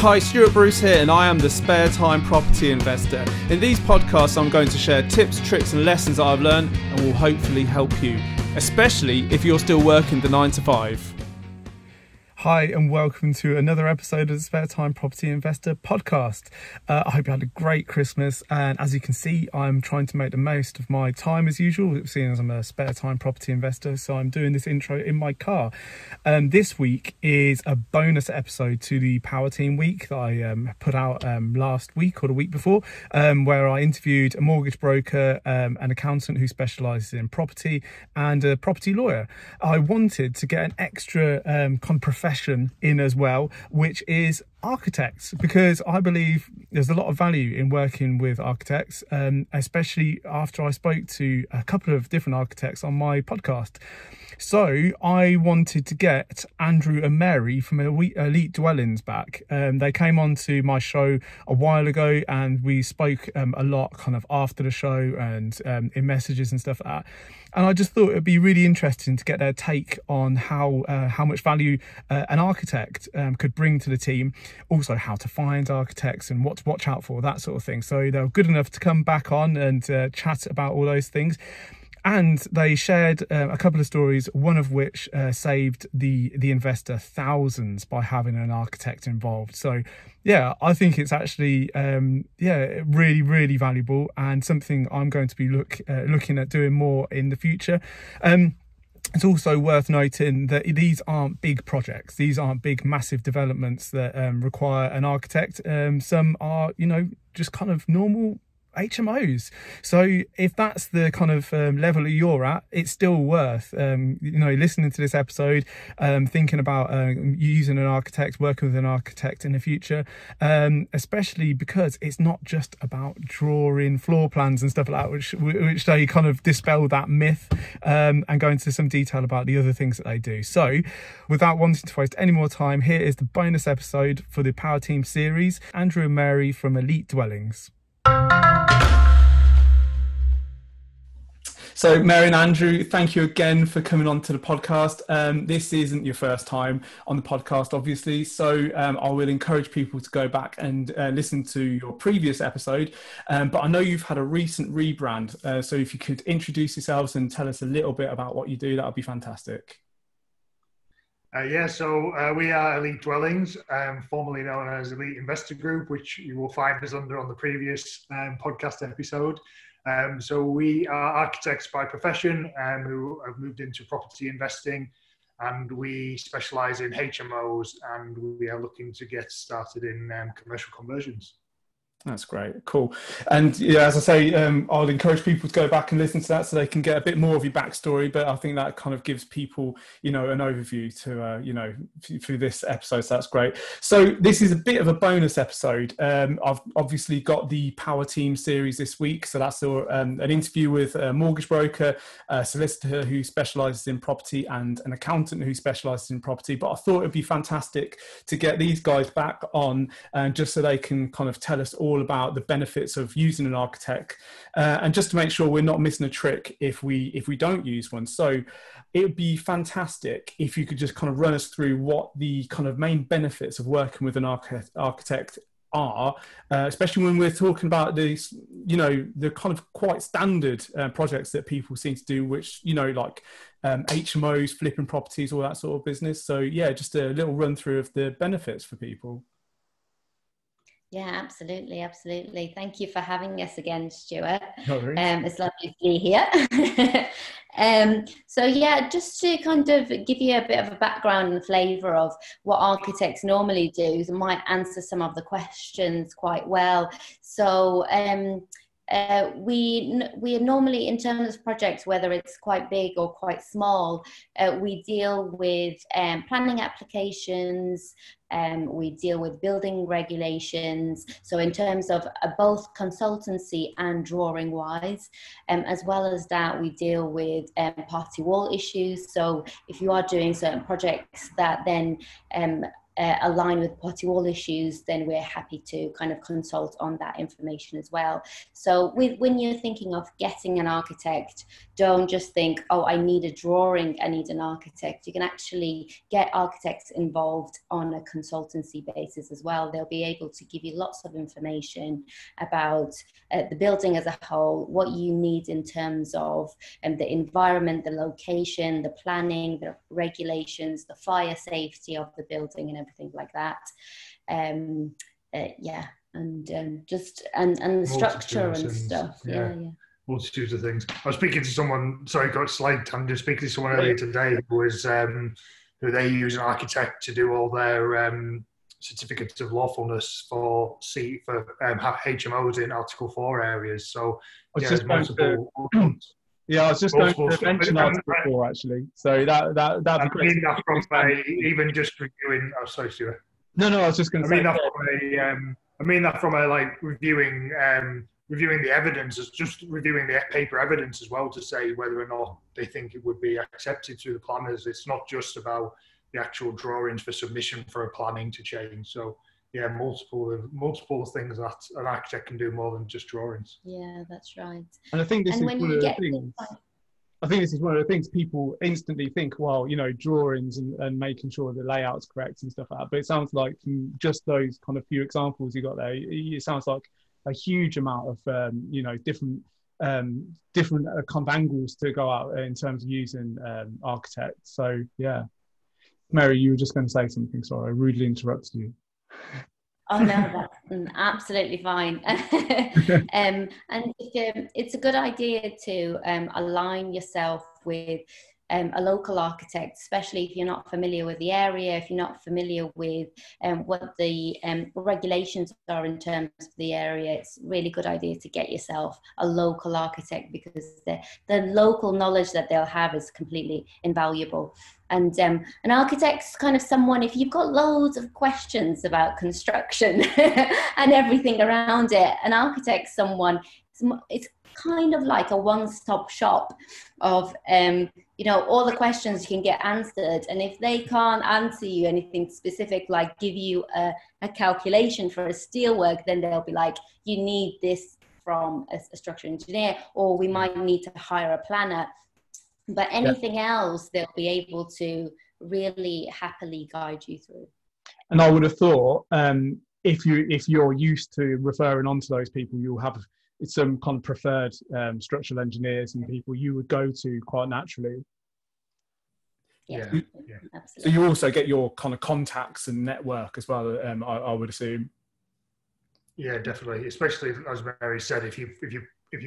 Hi, Stuart Bruce here, and I am the Spare Time Property Investor. In these podcasts, I'm going to share tips, tricks and lessons that I've learned and will hopefully help you, especially if you're still working the 9 to 5. Hi and welcome to another episode of the Spare Time Property Investor podcast. I hope you had a great Christmas, and as you can see, I'm trying to make the most of my time as usual, seeing as I'm a spare time property investor, so I'm doing this intro in my car. This week is a bonus episode to the Power Team Week that I put out last week or the week before, where I interviewed a mortgage broker, an accountant who specialises in property, and a property lawyer. I wanted to get an extra kind of profession in as well, which is architects, because I believe there's a lot of value in working with architects, especially after I spoke to a couple of different architects on my podcast. So I wanted to get Andrew and Mary from Elite Dwellings back. They came on to my show a while ago, and we spoke a lot kind of after the show and in messages and stuff like that. And I just thought it'd be really interesting to get their take on how much value an architect could bring to the team, also how to find architects and what to watch out for, that sort of thing. So they were good enough to come back on and chat about all those things. And they shared a couple of stories, one of which saved the investor thousands by having an architect involved. So, yeah, I think it's actually, really, really valuable, and something I'm going to be looking at doing more in the future. It's also worth noting that these aren't big projects. These aren't big, massive developments that require an architect. Some are, just kind of normal HMOs. So if that's the kind of level that you're at, it's still worth listening to this episode, thinking about using an architect, working with an architect in the future, especially because it's not just about drawing floor plans and stuff like that, which they kind of dispel that myth, and go into some detail about the other things that they do. So without wanting to waste any more time, here is the bonus episode for the Power Team series, Andrew and Mary from Elite Dwellings. So Mary and Andrew, thank you again for coming on to the podcast. This isn't your first time on the podcast, obviously, so I will encourage people to go back and listen to your previous episode. But I know you've had a recent rebrand, so if you could introduce yourselves and tell us a little bit about what you do, that would be fantastic. So we are Elite Dwellings, formerly known as Elite Investor Group, which you will find us under on the previous podcast episode. So we are architects by profession who have moved into property investing, and we specialise in HMOs, and we are looking to get started in commercial conversions. That's great. Cool. And yeah, as I say, I'll encourage people to go back and listen to that so they can get a bit more of your backstory. But I think that kind of gives people, an overview to, through this episode. So that's great. So this is a bit of a bonus episode. I've obviously got the Power Team series this week. So that's an interview with a mortgage broker, a solicitor who specialises in property, and an accountant who specialises in property. But I thought it'd be fantastic to get these guys back on, just so they can kind of tell us all about the benefits of using an architect, and just to make sure we're not missing a trick if we don't use one. So it would be fantastic if you could just kind of run us through what the kind of main benefits of working with an architect are, especially when we're talking about these, the kind of quite standard projects that people seem to do, which, like HMOs, flipping properties, all that sort of business. So yeah, just a little run through of the benefits for people. Yeah, absolutely. Thank you for having us again, Stuart. No worries. It's lovely to be here. So yeah, just to kind of give you a bit of a background and flavour of what architects normally do, so might answer some of the questions quite well. So we normally, in terms of projects, whether it's quite big or quite small, we deal with planning applications, we deal with building regulations. So in terms of both consultancy and drawing wise, as well as that, we deal with party wall issues. So if you are doing certain projects that then align with potty wall issues, then we're happy to kind of consult on that information as well. So when you're thinking of getting an architect, don't just think, oh, I need a drawing, I need an architect. You can actually get architects involved on a consultancy basis as well. They'll be able to give you lots of information about the building as a whole, what you need in terms of the environment, the location, the planning, the regulations, the fire safety of the building and everything like that. Just the structure and stuff. Yeah. Multitudes of things. I was speaking to someone, sorry, got a slight tangent, speaking to someone earlier today who was, who they use an architect to do all their certificates of lawfulness for HMOs in Article 4 areas. So, I was just going to mention Article 4 actually. So that'd be great. I mean that from even just reviewing. Oh, sorry, Stuart. No, I was just going to say. I mean that from a like reviewing the evidence, as just reviewing the paper evidence as well to say whether or not they think it would be accepted through the planners. It's not just about the actual drawings for submission for a planning to change. So yeah, multiple things that an architect can do more than just drawings. Yeah, that's right. And I think this is one of the things. I think this is one of the things people instantly think, well, drawings and making sure the layout's correct and stuff like that. But it sounds like from just those kind of few examples you got there, it sounds like a huge amount of, different kind of angles to go out in terms of using architects. So, yeah. Mary, you were just going to say something. Sorry, I rudely interrupted you. Oh no, that's absolutely fine. And it's a good idea to align yourself with a local architect, especially if you're not familiar with the area, if you're not familiar with what the regulations are in terms of the area. It's a really good idea to get yourself a local architect because the local knowledge that they'll have is completely invaluable. And an architect's kind of someone, if you've got loads of questions about construction and everything around it, an architect's someone, it's kind of like a one-stop shop of, all the questions you can get answered. And if they can't answer you anything specific, like give you a calculation for a steelwork, then they'll be like, you need this from a structural engineer, or we might need to hire a planner. But anything else, they'll be able to really happily guide you through. And I would have thought, if you're used to referring on to those people, you'll have some kind of preferred structural engineers and people you would go to quite naturally. Yeah, absolutely. So you also get your kind of contacts and network as well, I would assume. Yeah, definitely. Especially as Mary said, if you're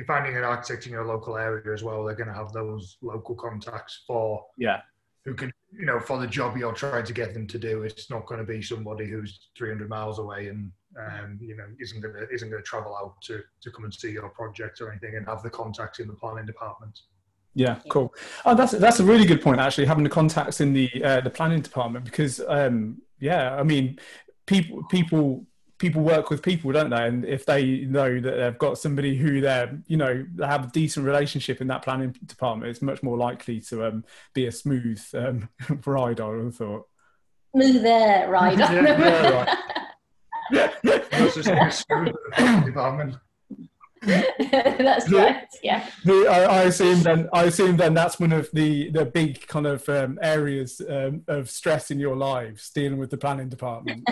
finding an architect in your local area as well, they're going to have those local contacts who can, for the job you're trying to get them to do. It's not going to be somebody who's 300 miles away and isn't going to travel out to come and see your project or anything and have the contacts in the planning department. Yeah, cool. Oh, that's a really good point actually, having the contacts in the planning department, because I mean, people work with people, don't they? And if they know that they've got somebody who they have a decent relationship in that planning department, it's much more likely to be a smooth ride, I would have thought. Smoother ride. That's just a smooth department. That's right. Yeah. I assume then that's one of the big kind of areas of stress in your lives, dealing with the planning department.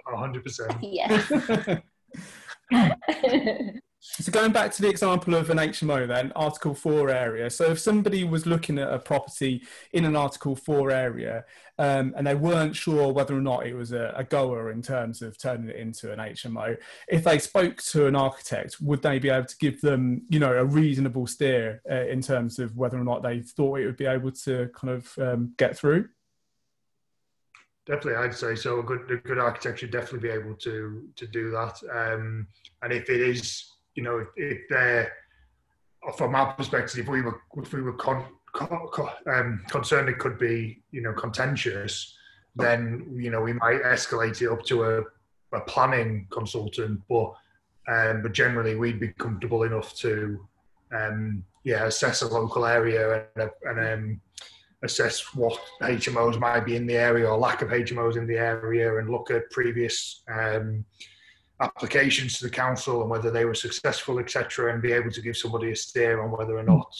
100%. Yeah. So going back to the example of an HMO then, Article 4 area. So if somebody was looking at a property in an Article 4 area and they weren't sure whether or not it was a goer in terms of turning it into an HMO, if they spoke to an architect, would they be able to give them, a reasonable steer in terms of whether or not they thought it would be able to kind of get through? Definitely, I'd say so. A good architect should definitely be able to do that. And if it is, if they're, from our perspective, if we were concerned it could be, contentious, then we might escalate it up to a planning consultant. But generally, we'd be comfortable enough to assess a local area and assess what HMOs might be in the area or lack of HMOs in the area, and look at previous applications to the council and whether they were successful, etc., and be able to give somebody a steer on whether or not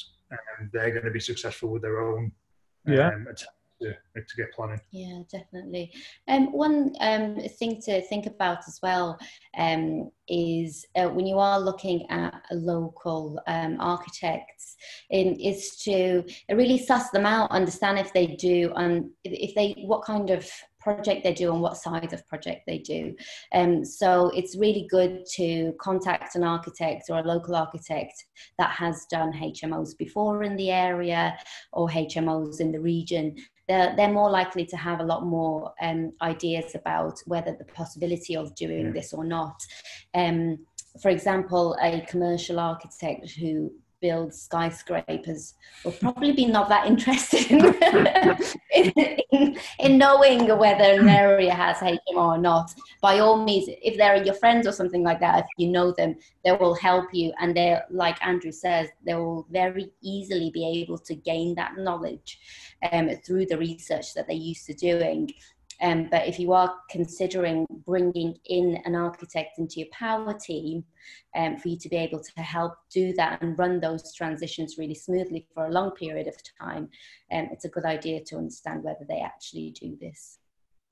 they're going to be successful with their own attempt to get planning. Yeah, definitely. One thing to think about as well is when you are looking at a local architects, is to really suss them out, understand if they do, what kind of project they do and what size of project they do. So it's really good to contact an architect or a local architect that has done HMOs before in the area or HMOs in the region. They're more likely to have a lot more ideas about whether the possibility of doing this or not. For example, a commercial architect who builds skyscrapers will probably be not that interested in knowing whether an area has HMO or not. By all means, if they're your friends or something like that, if you know them, they will help you, and they, like Andrew says, they will very easily be able to gain that knowledge through the research that they're used to doing. But if you are considering bringing in an architect into your power team for you to be able to help do that and run those transitions really smoothly for a long period of time, it's a good idea to understand whether they actually do this.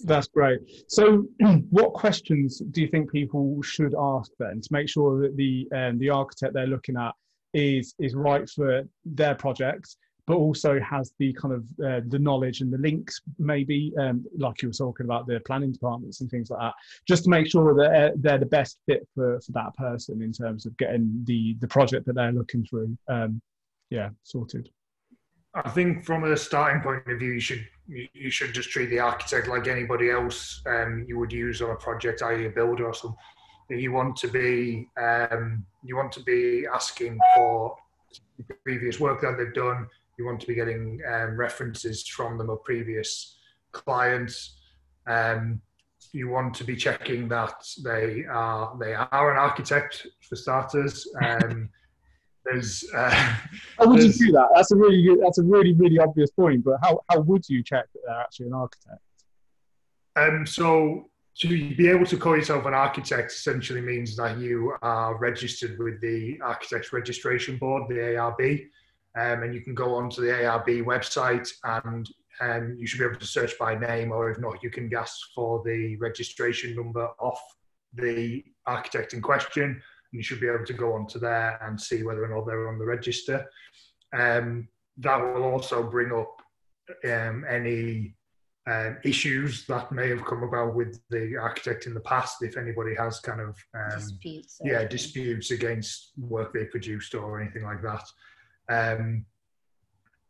That's great. So what questions do you think people should ask then to make sure that the architect they're looking at is right for their project, but also has the kind of the knowledge and the links, maybe, like you were talking about the planning departments and things like that, just to make sure that they're the best fit for that person in terms of getting the project that they're looking through, sorted? I think from a starting point of view, you should just treat the architect like anybody else you would use on a project, i.e. a builder or something. You want to be asking for previous work that they've done. You want to be getting references from them of previous clients. You want to be checking that they are an architect for starters. How would you do that? That's a really obvious point. But how would you check that they're actually an architect? So to be able to call yourself an architect essentially means that you are registered with the Architects Registration Board, the ARB. And you can go onto the ARB website and you should be able to search by name, or if not, you can ask for the registration number off the architect in question, and you should be able to go onto there and see whether or not they're on the register. That will also bring up any issues that may have come about with the architect in the past, if anybody has kind of disputes against work they produced or anything like that.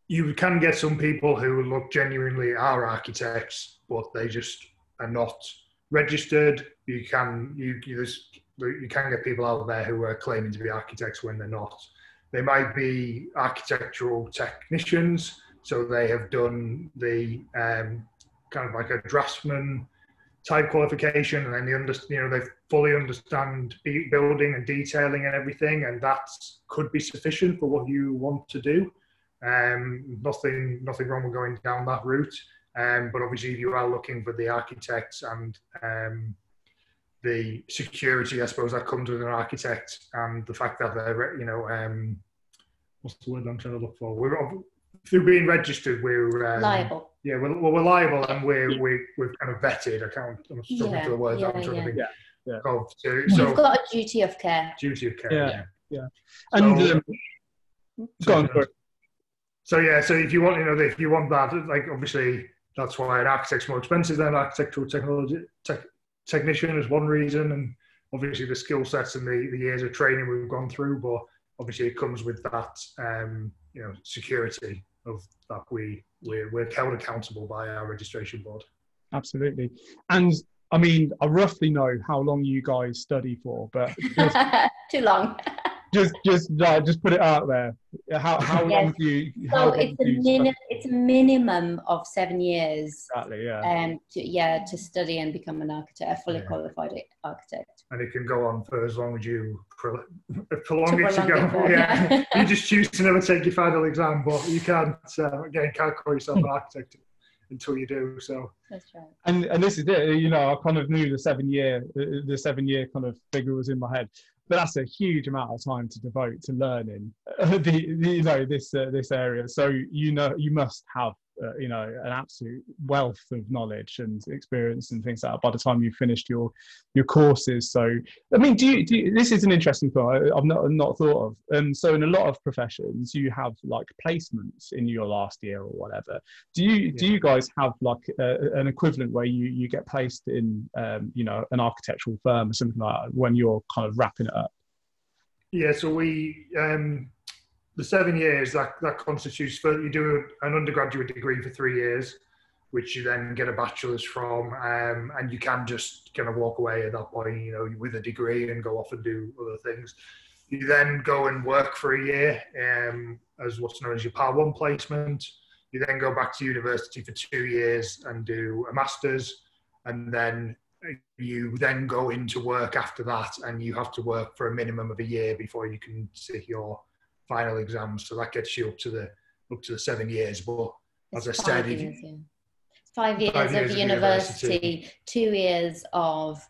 You can get some people who look genuinely are architects, but they just are not registered. You can get people out there who are claiming to be architects when they're not. They might be architectural technicians, so they have done the kind of like a draftsman type qualification, and then they fully understand building and detailing and everything, and that could be sufficient for what you want to do. Nothing wrong with going down that route. But obviously, if you are looking for the architects and the security, I suppose, that comes with an architect, and the fact that they're, what's the word I'm trying to look for? Through being registered, we're liable. Yeah, we're liable, and we've kind of vetted. I'm struggling for the words. I'm trying to think. Yeah. You've got a duty of care. Duty of care. Yeah. And go on. So if you want that, like, obviously that's why an architect's more expensive than an architectural technician is one reason, and obviously the skill sets and the years of training we've gone through, but obviously it comes with that security of that we're held accountable by our registration board. Absolutely. And I mean, I roughly know how long you guys study for, but too long. just put it out there. How Yes. long do you? So it's a minimum of 7 years. Exactly. Yeah. To study and become an architect, a fully qualified architect. And it can go on for as long as you prolong it to go. For, yeah. You just choose to never take your final exam, but you can't can't call yourself an architect until you do. So that's right. And this is it. You know, I kind of knew the 7 year kind of figure was in my head, but that's a huge amount of time to devote to learning this area. So you must have an absolute wealth of knowledge and experience and things like that by the time you've finished your courses. So I mean, do you this is an interesting thought I've not thought of. So in a lot of professions you have like placements in your last year or whatever. Do you guys have like an equivalent where you get placed in an architectural firm or something like that when you're kind of wrapping it up? Yeah, so we the 7 years that constitutes for you do an undergraduate degree for 3 years, which you then get a bachelor's from, and you can just kind of walk away at that point, with a degree and go off and do other things. You then go and work for a year as what's known as your Part 1 placement. You then go back to university for 2 years and do a master's, and then you then go into work after that, and you have to work for a minimum of a year before you can sit your final exams. So that gets you up to the 7 years. But as I said, 5 years of university, 2 years of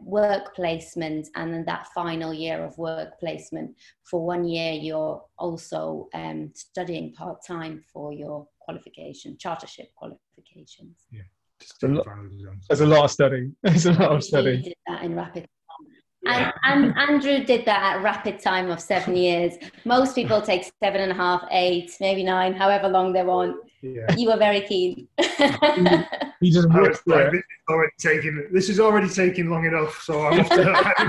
work placement, and then that final year of work placement. For 1 year, you're also studying part-time for your chartership qualifications. Yeah. There's a lot of study. There's a lot of study. Did that in rapid time. And Andrew did that at rapid time of 7 years. Most people take 7.5, 8, maybe 9, however long they want. Yeah. You were very keen. You just worked like, this is already taking long enough, so I'm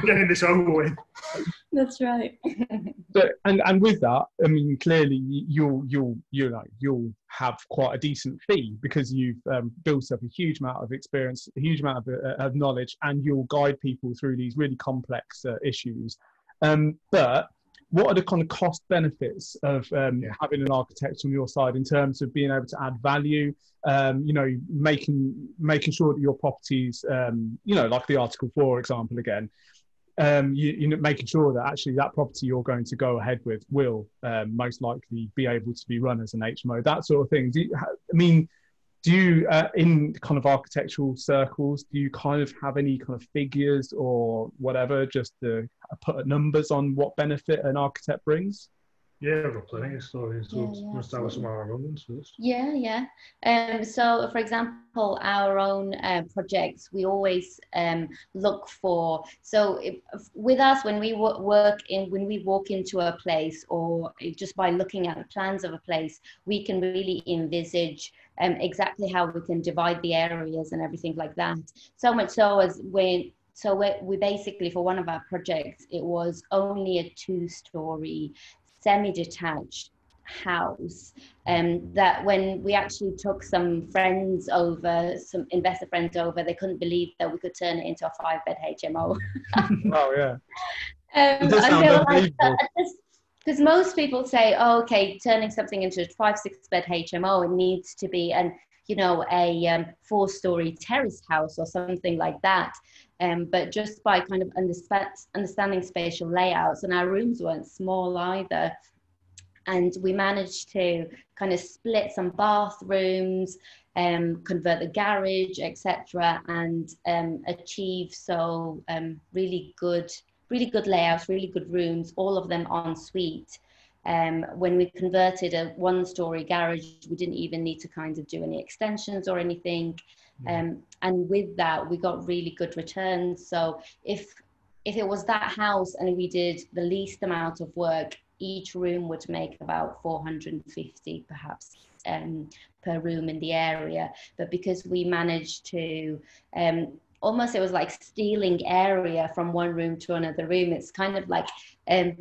getting this over with. That's right. But and with that, I mean, clearly you'll have quite a decent fee because you've built up a huge amount of experience, a huge amount of knowledge, and you'll guide people through these really complex issues. But what are the kind of cost benefits of having an architect on your side in terms of being able to add value? Making sure that your properties, like the Article 4 example again, making sure that actually that property you're going to go ahead with will most likely be able to be run as an HMO, that sort of thing. Do you in kind of architectural circles, do you kind of have any kind of figures or whatever just to put numbers on what benefit an architect brings? Yeah, I've got plenty of stories. We'll start with some of our own ones first. Yeah. So, for example, our own projects, we always look for. So, with us, when we walk into a place, or just by looking at the plans of a place, we can really envisage exactly how we can divide the areas and everything like that. So much so as we basically, for one of our projects, it was only a 2-story semi-detached house, that when we actually took some investor friends over, they couldn't believe that we could turn it into a 5-bed HMO. Oh yeah. Because most people say, oh, okay, turning something into a 5-6 bed HMO, it needs to be a 4-story terrace house or something like that. But just by kind of understanding spatial layouts, and our rooms weren't small either, and we managed to kind of split some bathrooms, convert the garage, etc., and achieve really good layouts, really good rooms, all of them en suite. When we converted a 1-story garage, we didn't even need to kind of do any extensions or anything. And with that, we got really good returns. So if it was that house and we did the least amount of work, each room would make about 450 perhaps per room in the area. But because we managed to almost, it was like stealing area from one room to another room. It's kind of like a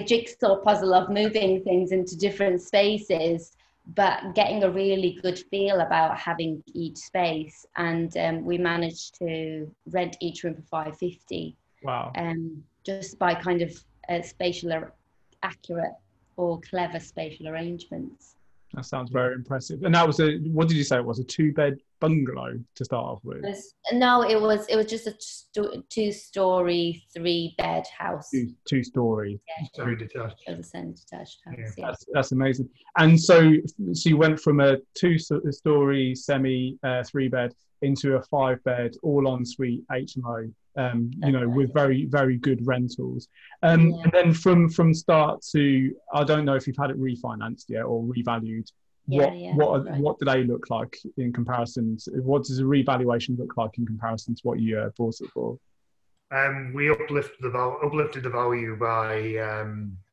jigsaw puzzle of moving things into different spaces, but getting a really good feel about having each space. And we managed to rent each room for $550. Wow. Just by kind of accurate or clever spatial arrangements. That sounds very impressive. And that was what did you say it was? A 2-bed bungalow to start off with? It was just a 2-story, 3-bed house. Two-story. Yeah. Semi-detached. It was a semi-detached house. Yeah. That's amazing. And so you went from a 2-story semi 3-bed into a 5-bed all ensuite HMO. With very, very good rentals. And then from start to, I don't know if you've had it refinanced yet or revalued. What do they look like in comparison? What does a revaluation look like in comparison to what you bought it for? We uplifted the value by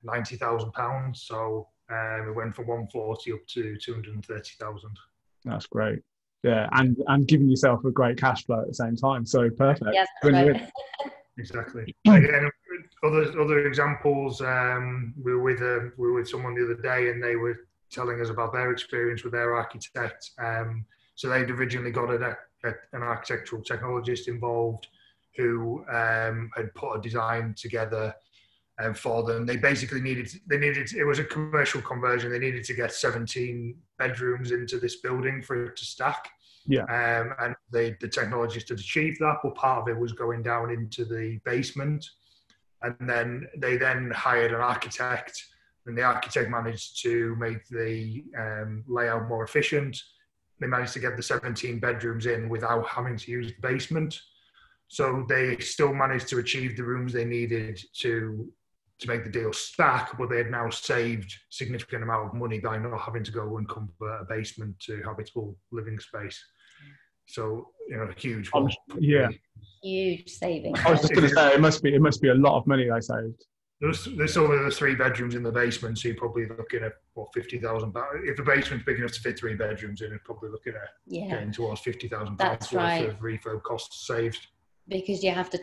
£90,000. So it went from 140 up to 230,000. That's great. Yeah, and giving yourself a great cash flow at the same time. So perfect. Yes, right. Exactly. Again, other examples. We were with someone the other day, and they were telling us about their experience with their architect. So they'd originally got an architectural technologist involved who had put a design together for them. They basically needed. It was a commercial conversion. They needed to get 17 bedrooms into this building for it to stack. Yeah. And the technologist had achieved that, but part of it was going down into the basement. And then they hired an architect, and the architect managed to make the layout more efficient. They managed to get the 17 bedrooms in without having to use the basement. So they still managed to achieve the rooms they needed to make the deal stack, but they had now saved significant amount of money by not having to go and convert a basement to habitable living space. So, huge. Huge saving. I was just going to say, it must be a lot of money they saved. There's only 3 bedrooms in the basement, so you're probably looking at £50,000. If the basement's big enough to fit 3 bedrooms in, you're probably looking at getting towards £50,000 worth of refurb costs saved. Because you have to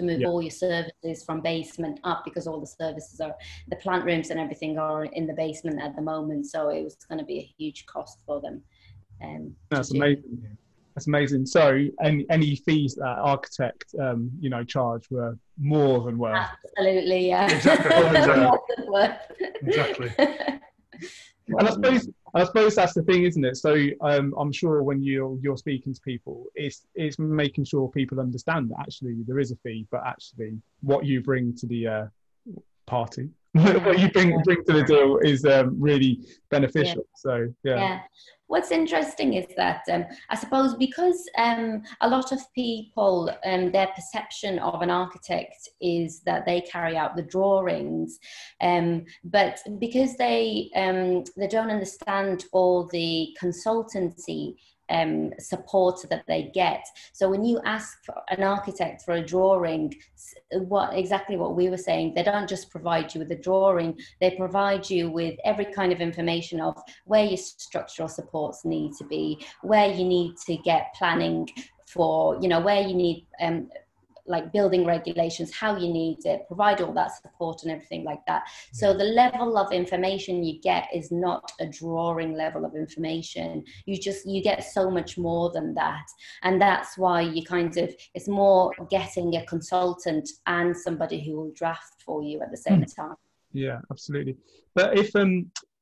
move all your services from basement up, because all the services the plant rooms and everything are in the basement at the moment. So it was going to be a huge cost for them. That's amazing. That's amazing. So any fees that architect, charge were more than worth. Absolutely, yeah. Exactly. And I suppose that's the thing, isn't it? So I'm sure when you're speaking to people, it's making sure people understand that actually there is a fee, but actually what you bring to the party, what you bring to the deal is really beneficial. Yeah. So yeah. What's interesting is that I suppose because a lot of people, their perception of an architect is that they carry out the drawings, but because they don't understand all the consultancy support that they get. So when you ask for an architect for a drawing, exactly what we were saying, they don't just provide you with a drawing, they provide you with every kind of information of where your structural supports need to be, where you need to get planning for, where you need like building regulations, how you need it, provide all that support and everything like that. So the level of information you get is not a drawing level of information. You get so much more than that. And that's why it's more getting a consultant and somebody who will draft for you at the same time. Yeah, absolutely. But if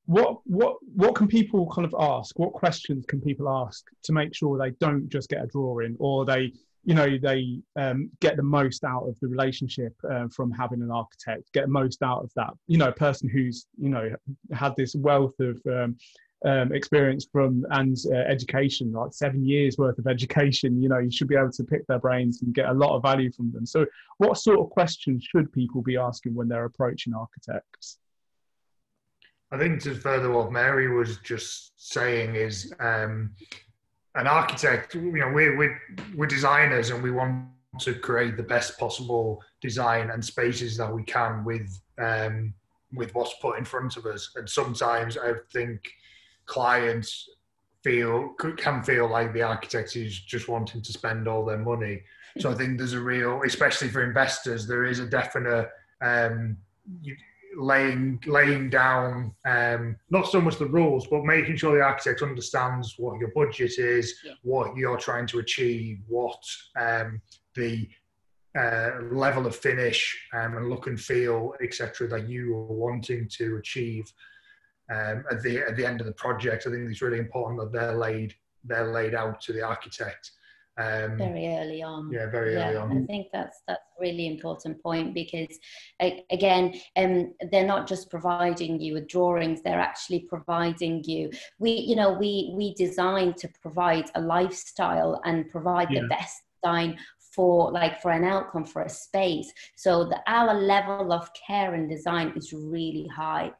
what can people kind of ask? What questions can people ask to make sure they don't just get a drawing, or they get the most out of the relationship from having an architect, get the most out of that, person who's, had this wealth of experience from and education, like 7 years worth of education, you should be able to pick their brains and get a lot of value from them. So what sort of questions should people be asking when they're approaching architects? I think to further what Mary was just saying is, an architect, we're designers, and we want to create the best possible design and spaces that we can with what's put in front of us. And sometimes I think clients can feel like the architect is just wanting to spend all their money. So I think there's a real, especially for investors, there is a definite laying down not so much the rules, but making sure the architect understands what your budget is, what you're trying to achieve, what the level of finish and look and feel, etc., that you are wanting to achieve at the end of the project. I think it's really important that they're laid out to the architect. Very early on. Yeah, very early on. I think that's a really important point, because again, they're not just providing you with drawings, they're actually providing you, we design to provide a lifestyle and provide the best design for an outcome, for a space. So our level of care and design is really high.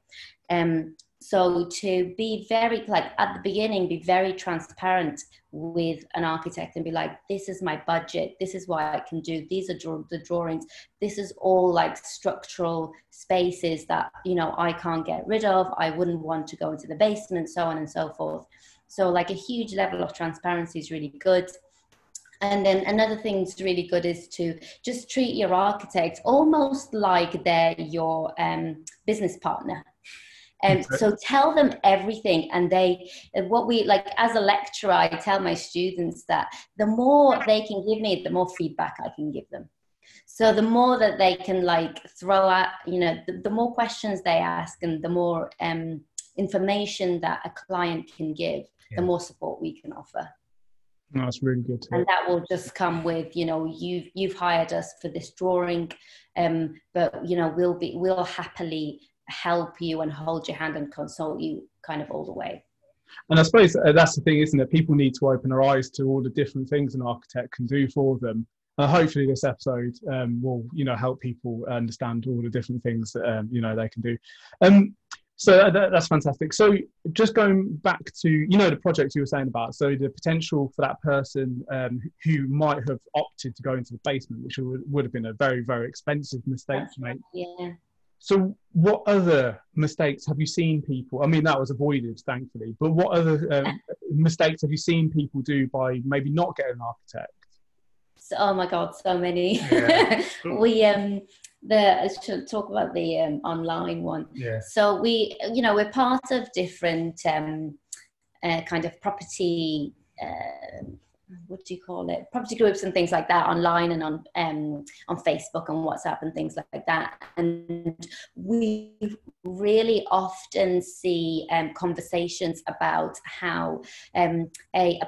So to be very, at the beginning, be very transparent with an architect and be like, this is my budget, this is what I can do, these are the drawings, this is all structural spaces that, I can't get rid of, I wouldn't want to go into the basement, so on and so forth. So a huge level of transparency is really good. And then another thing that's really good is to just treat your architect almost like they're your business partner. So tell them everything, and as a lecturer, I tell my students that the more they can give me, the more feedback I can give them. So the more that they can throw at, the more questions they ask, and the more information that a client can give, the more support we can offer. No, that's really good. And that will just come with, you've hired us for this drawing, but we'll happily help you and hold your hand and consult you kind of all the way. And I suppose that's the thing, isn't it? People need to open their eyes to all the different things an architect can do for them. Hopefully this episode will, help people understand all the different things that, they can do. So that's fantastic. So just going back to, the project you were saying about, so the potential for that person who might have opted to go into the basement, which would have been a very, very expensive mistake to make. Yeah. So what other mistakes have you seen people, I mean, that was avoided, thankfully, but what other mistakes have you seen people do by maybe not getting an architect? So, oh my God, so many. Yeah. I should talk about the online one. Yeah. So we're part of different kind of property, what do you call it? Property groups and things like that online and on Facebook and WhatsApp and things like that. And we really often see conversations about how a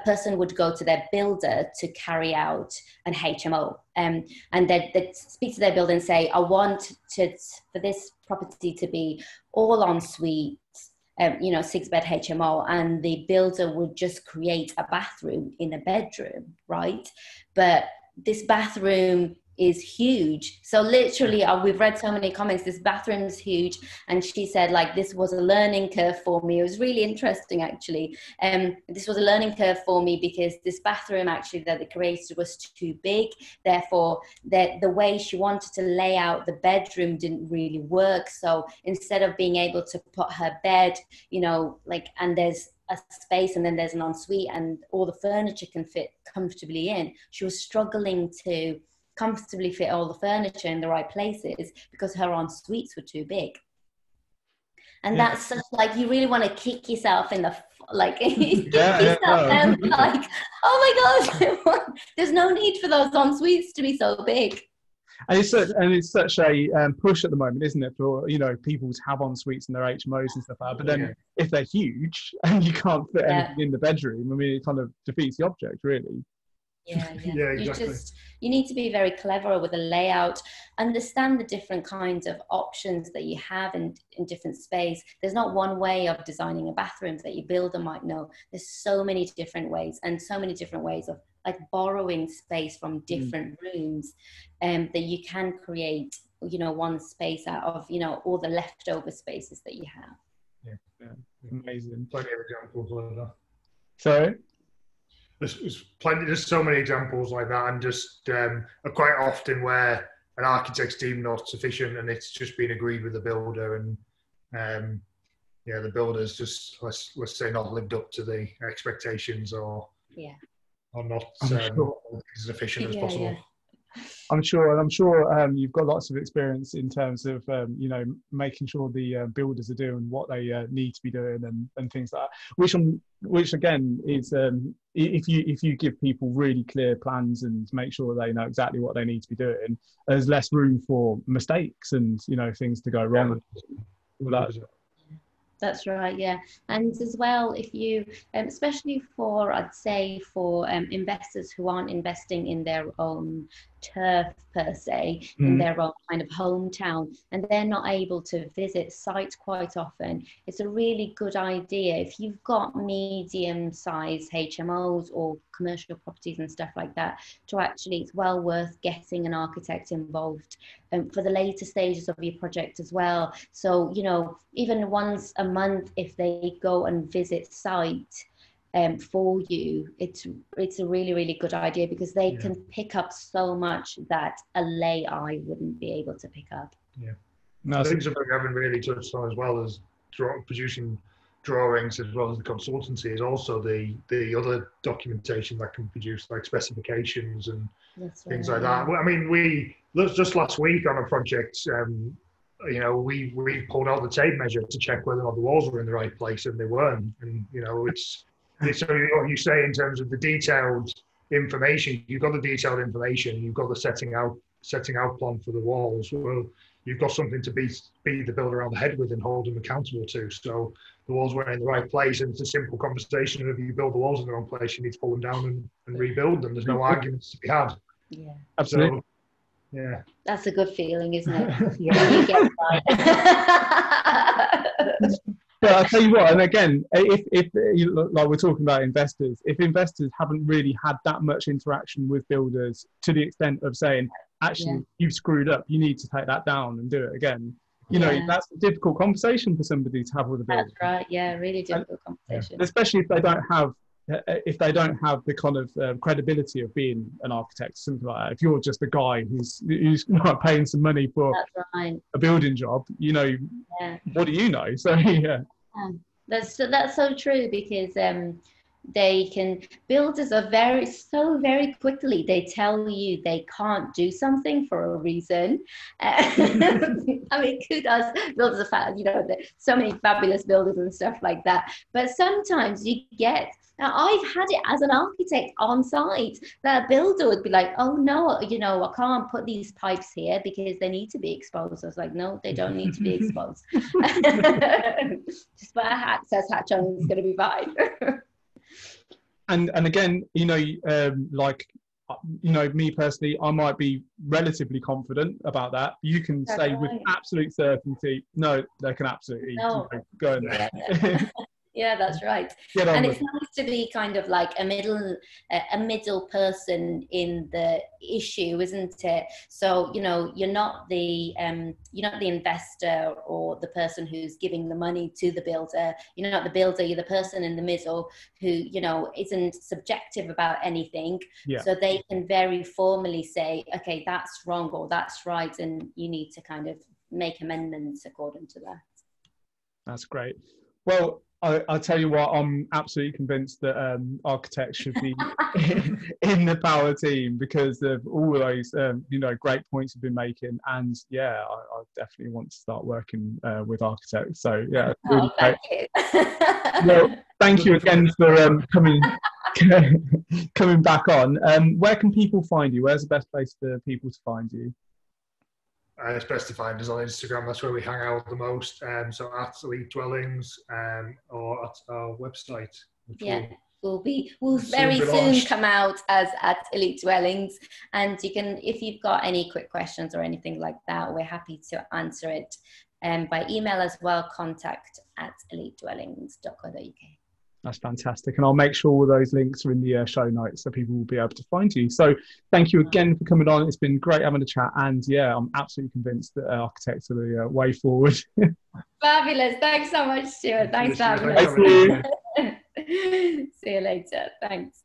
person would go to their builder to carry out an HMO. And they'd speak to their builder and say, I want for this property to be all en suite, 6-bed HMO, and the builder would just create a bathroom in a bedroom, right? But this bathroom is huge. So literally, we've read so many comments, this bathroom is huge. And she said, this was a learning curve for me. It was really interesting, actually. This was a learning curve for me because this bathroom actually that they created was too big. Therefore, the way she wanted to lay out the bedroom didn't really work. So instead of being able to put her bed, and there's a space and then there's an ensuite and all the furniture can fit comfortably in, she was struggling to comfortably fit all the furniture in the right places because her en-suites were too big. And that's such you really want to kick yourself in the oh my God, there's no need for those en-suites to be so big. And it's such a push at the moment, isn't it, for people to have en-suites in their HMOs and stuff like that. But then if they're huge and you can't fit anything in the bedroom, I mean, it kind of defeats the object, really. Yeah. Exactly. You need to be very clever with the layout, understand the different kinds of options that you have in different space. There's not one way of designing a bathroom that your builder might know. There's so many different ways and so many different ways of borrowing space from different rooms that you can create, one space out of, all the leftover spaces that you have. Yeah. Amazing. Plenty of examples like that. Sorry? There's so many examples like that, and just quite often where an architect's deemed not sufficient and it's just been agreed with the builder, and the builder's just let's say not lived up to the expectations or not as efficient as possible. I'm sure you've got lots of experience in terms of making sure the builders are doing what they need to be doing and things like that. Which again is if you give people really clear plans and make sure they know exactly what they need to be doing, there's less room for mistakes and things to go wrong. That's right, yeah. And as well, if you, especially for, I'd say for investors who aren't investing in their own turf per se, in their own kind of hometown, and they're not able to visit sites quite often, it's a really good idea if you've got medium-sized HMOs or commercial properties and stuff like that, to actually, it's well worth getting an architect involved for the later stages of your project as well. So, even once a month, if they go and visit site for you, it's a really, really good idea, because they can pick up so much that a lay eye wouldn't be able to pick up. Yeah. No, I think something we haven't really touched on, as well as producing drawings, as well as the consultancy, is also the other documentation that can be produced, like specifications and things like that. Well, I mean, we just last week on a project, we pulled out the tape measure to check whether or not the walls were in the right place, and they weren't. And it's so what you say in terms of the detailed information. You've got the detailed information. You've got the setting out plan for the walls. Well, you've got something to beat the builder around the head with and hold them accountable to. So the walls weren't in the right place, and it's a simple conversation. And if you build the walls in the wrong place, you need to pull them down and rebuild them. There's no arguments to be had. Yeah, absolutely. So, yeah, that's a good feeling, isn't it? Yeah, you get right. But I'll tell you what, and again, if like we're talking about investors, if investors haven't really had that much interaction with builders to the extent of saying, actually, you've screwed up, you need to take that down and do it again. That's a difficult conversation for somebody to have with a builder. That's right, yeah, really difficult conversation. Especially if they don't have the kind of credibility of being an architect, something like that. If you're just a guy who's paying some money for a building job, what do you know? So that's so true, because builders are very quickly, they tell you they can't do something for a reason. I mean, kudos, builders are so many fabulous builders and stuff like that. But sometimes now I've had it as an architect on site, that a builder would be like, oh no, I can't put these pipes here because they need to be exposed. I was like, no, they don't need to be exposed. Just put a access hatch on, it's going to be fine. And again, me personally, I might be relatively confident about that. You can say with absolute certainty, no, they can absolutely go in there. Yeah. Yeah, that's right. And it's nice to be kind of like a middle person in the issue, isn't it? So you're not the investor or the person who's giving the money to the builder. You're not the builder. You're the person in the middle who isn't subjective about anything. Yeah. So they can very formally say, okay, that's wrong or that's right, and you need to kind of make amendments according to that. That's great. Well, I'll tell you what, I'm absolutely convinced that architects should be in the power team because of all of those, great points you've been making. And I definitely want to start working with architects. So really thank you. Well, thank you again for coming back on. Where can people find you? Where's the best place for people to find you? It's best to find us on Instagram. That's where we hang out the most. So at Elite Dwellings, or at our website. We'll very soon come out as at Elite Dwellings. And you can, if you've got any quick questions or anything like that, we're happy to answer it by email as well. contact@elitedwellings.co.uk. That's fantastic. And I'll make sure all those links are in the show notes so people will be able to find you. So thank you again for coming on. It's been great having a chat. And I'm absolutely convinced that architects are the way forward. Fabulous. Thanks so much, Stuart. Thanks for having us. Thank you. See you later. Thanks.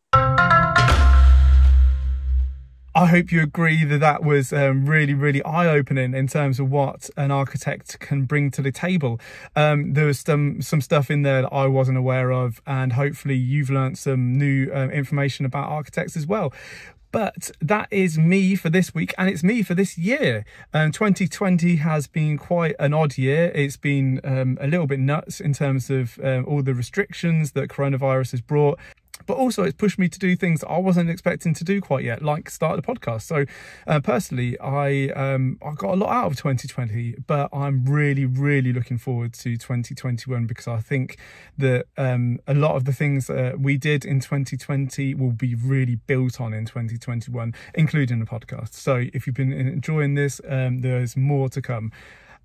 I I hope you agree that that was really, really eye-opening in terms of what an architect can bring to the table. There was some stuff in there that I wasn't aware of, and hopefully you've learned some new information about architects as well. But that is me for this week, and it's me for this year. 2020 has been quite an odd year. It's been a little bit nuts in terms of all the restrictions that coronavirus has brought. But also it's pushed me to do things I wasn't expecting to do quite yet, like start the podcast. So personally, I got a lot out of 2020, but I'm really, really looking forward to 2021, because I think that a lot of the things that we did in 2020 will be really built on in 2021, including the podcast. So if you've been enjoying this, there's more to come.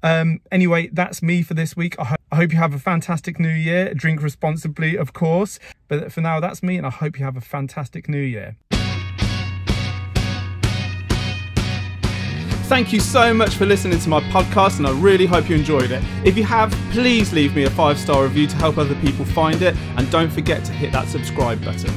Anyway, that's me for this week. I hope you have a fantastic new year. Drink responsibly, of course. But for now, that's me, and I hope you have a fantastic new year. Thank you so much for listening to my podcast, and I really hope you enjoyed it. If you have, please leave me a 5-star review to help other people find it, and don't forget to hit that subscribe button.